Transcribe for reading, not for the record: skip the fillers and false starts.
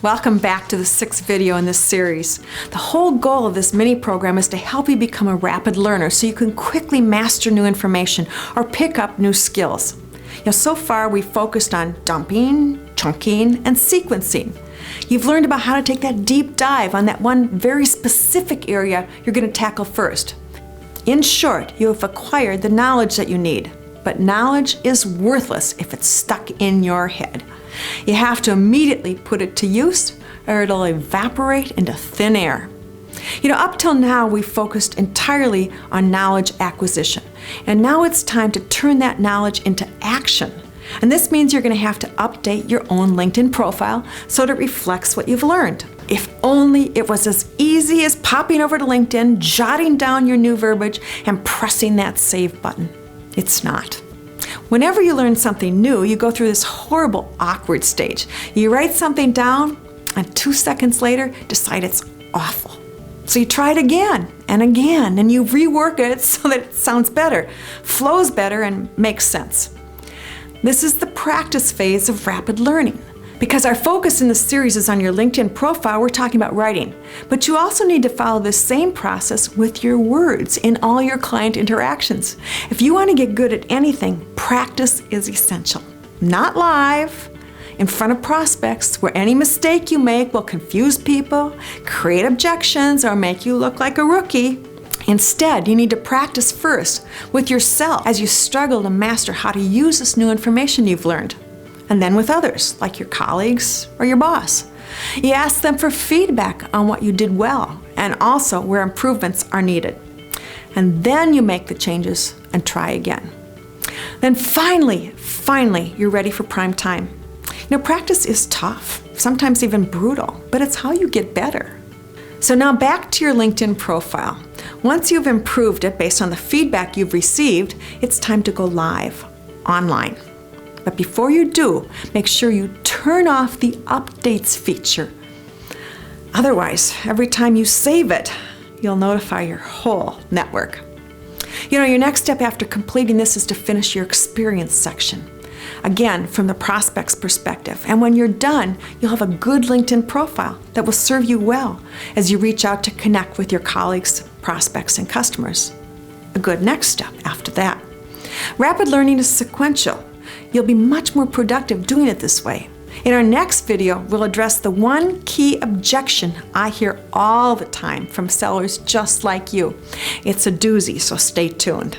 Welcome back to the 6th video in this series. The whole goal of this mini program is to help you become a rapid learner so you can quickly master new information or pick up new skills. So far we've focused on dumping, chunking, and sequencing. You've learned about how to take that deep dive on that one very specific area you're going to tackle first. In short, you have acquired the knowledge that you need, but knowledge is worthless if it's stuck in your head. You have to immediately put it to use or it'll evaporate into thin air. Up till now we've focused entirely on knowledge acquisition, and now it's time to turn that knowledge into action. And this means you're going to have to update your own LinkedIn profile so that it reflects what you've learned. If only it was as easy as popping over to LinkedIn, jotting down your new verbiage, and pressing that save button. It's not. Whenever you learn something new, you go through this horrible, awkward stage. You write something down, and 2 seconds later, decide it's awful. So you try it again, and you rework it so that it sounds better, flows better, and makes sense. This is the practice phase of rapid learning. Because our focus in this series is on your LinkedIn profile, we're talking about writing. But you also need to follow the same process with your words in all your client interactions. If you want to get good at anything, practice is essential. Not live, in front of prospects, where any mistake you make will confuse people, create objections, or make you look like a rookie. Instead, you need to practice first with yourself as you struggle to master how to use this new information you've learned. And then with others, like your colleagues or your boss. You ask them for feedback on what you did well and also where improvements are needed. And then you make the changes and try again. Then finally, you're ready for prime time. Practice is tough, sometimes even brutal, but it's how you get better. So now back to your LinkedIn profile. Once you've improved it based on the feedback you've received, it's time to go live, online. But before you do, make sure you turn off the updates feature. Otherwise, every time you save it, you'll notify your whole network. Your next step after completing this is to finish your experience section. Again, from the prospect's perspective. And when you're done, you'll have a good LinkedIn profile that will serve you well as you reach out to connect with your colleagues, prospects, and customers. A good next step after that. Rapid learning is sequential. You'll be much more productive doing it this way. In our next video, we'll address the one key objection I hear all the time from sellers just like you. It's a doozy, so stay tuned.